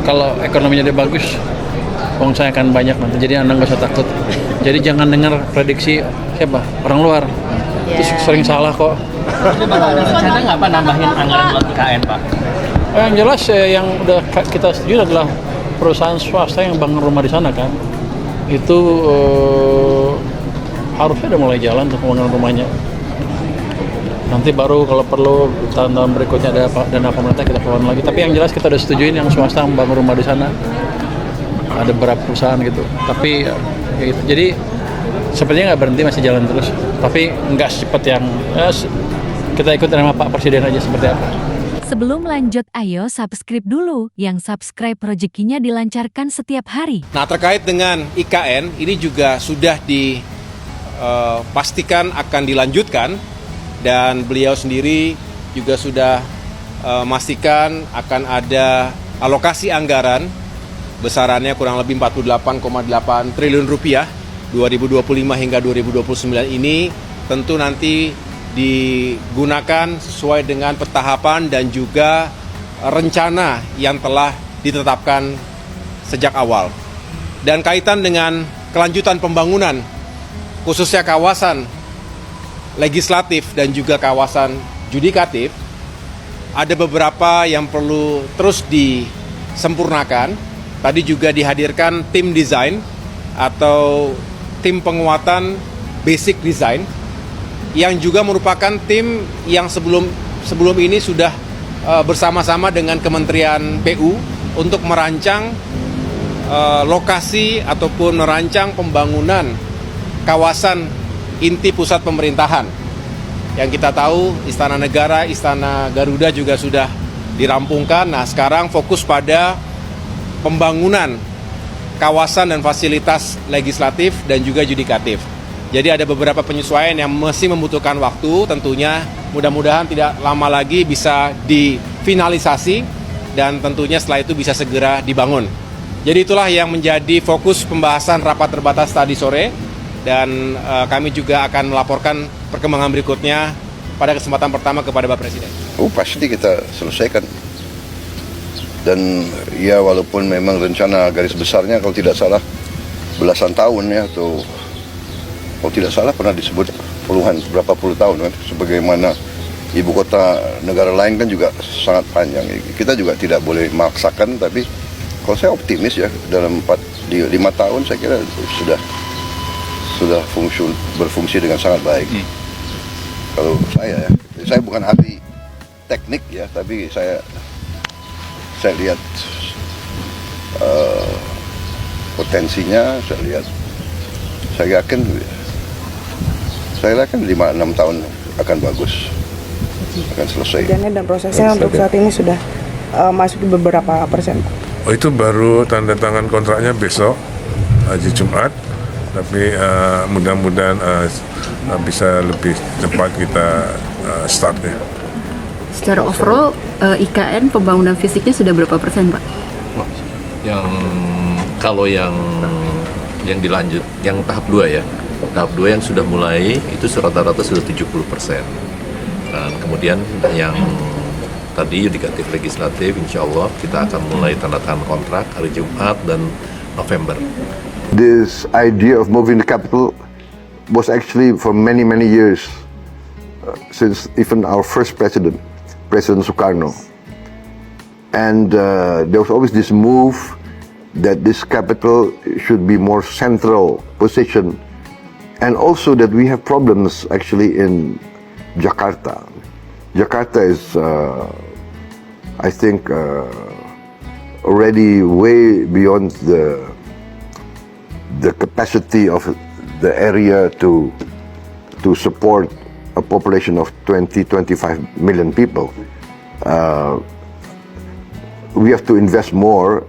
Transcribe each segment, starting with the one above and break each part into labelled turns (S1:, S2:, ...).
S1: Kalau ekonominya dia bagus, uang saya akan banyak nanti. Jadi Anda nggak usah takut. Jadi jangan dengar prediksi siapa orang luar. Itu sering salah kok.
S2: Ada rencana nggak Pak nambahin anggaran buat IKN Pak?
S1: Yang jelas yang udah kita setuju adalah perusahaan swasta yang bangun rumah di sana kan. Itu harusnya udah mulai jalan untuk pembangunan rumahnya. Nanti baru kalau perlu tahun-tahun berikutnya ada dana pemerintah kita keluarin lagi. Tapi yang jelas kita udah setujuin yang swasta membangun rumah di sana. Ada beberapa perusahaan gitu. Tapi ya gitu. Jadi sepertinya nggak berhenti, masih jalan terus. Tapi nggak secepat yang kita ikut sama Pak Presiden aja seperti apa.
S3: Sebelum lanjut, ayo subscribe dulu. Yang subscribe rezekinya dilancarkan setiap hari.
S4: Nah, terkait dengan IKN, ini juga sudah dipastikan akan dilanjutkan. Dan beliau sendiri juga sudah memastikan akan ada alokasi anggaran besarannya kurang lebih 48,8 triliun rupiah 2025 hingga 2029 ini tentu nanti digunakan sesuai dengan petahapan dan juga rencana yang telah ditetapkan sejak awal. Dan kaitan dengan kelanjutan pembangunan khususnya kawasan legislatif dan juga kawasan judikatif, ada beberapa yang perlu terus disempurnakan. Tadi juga dihadirkan tim desain atau tim penguatan basic design yang juga merupakan tim yang sebelum ini sudah bersama-sama dengan Kementerian PU untuk merancang lokasi ataupun merancang pembangunan kawasan inti pusat pemerintahan. Yang kita tahu Istana Negara, Istana Garuda juga sudah dirampungkan. Nah, sekarang fokus pada pembangunan kawasan dan fasilitas legislatif dan juga judikatif. Jadi ada beberapa penyesuaian yang masih membutuhkan waktu, tentunya mudah-mudahan tidak lama lagi bisa difinalisasi dan tentunya setelah itu bisa segera dibangun. Jadi itulah yang menjadi fokus pembahasan rapat terbatas tadi sore. Dan kami juga akan melaporkan perkembangan berikutnya pada kesempatan pertama kepada Bapak Presiden.
S5: Pasti kita selesaikan. Dan ya walaupun memang rencana garis besarnya kalau tidak salah belasan tahun ya, atau kalau tidak salah pernah disebut puluhan, berapa puluh tahun kan, sebagaimana ibu kota negara lain kan juga sangat panjang. Kita juga tidak boleh memaksakan, tapi kalau saya optimis ya dalam 5 tahun saya kira sudah berfungsi dengan sangat baik. Kalau saya bukan ahli teknik ya, tapi saya lihat potensinya, saya yakin 5-6 tahun akan bagus, akan selesai.
S6: Dan prosesnya untuk saat ini sudah masuk di beberapa persen.
S7: Oh, itu baru tanda tangan kontraknya besok, hari Jumat. Tapi mudah-mudahan bisa lebih cepat kita startnya.
S8: Secara overall, IKN pembangunan fisiknya sudah berapa persen, Pak?
S9: Kalau yang dilanjut, yang tahap 2 ya, tahap 2 yang sudah mulai itu rata-rata sudah 70%. Dan kemudian yang tadi yudikatif legislatif, insya Allah kita akan mulai tanda tangan kontrak hari Jumat dan November.
S5: This idea of moving the capital was actually for many years, since even our first president, President Sukarno. And there was always this move that this capital should be more central position, and also that we have problems actually in Jakarta. Jakarta is, I think, already way beyond the capacity of the area to support a population of 20-25 million people. We have to invest more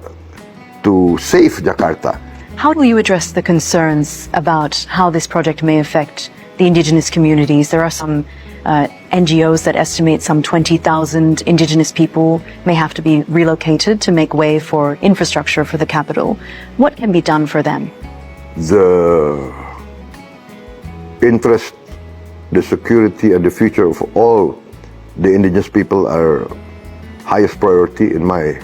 S5: to save Jakarta.
S10: How do you address the concerns about how this project may affect the indigenous communities? There are some NGOs that estimate some 20,000 indigenous people may have to be relocated to make way for infrastructure for the capital. What can be done for them?
S5: The interest, the security and the future of all the indigenous people are highest priority in my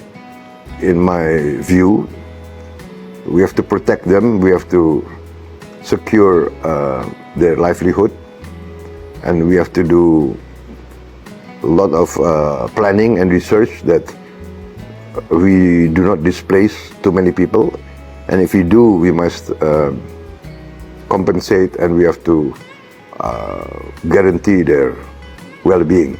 S5: view. We have to protect them. We have to secure their livelihood, and we have to do a lot of planning and research that we do not displace too many people, and if we do, we must compensate, and we have to guarantee their well-being.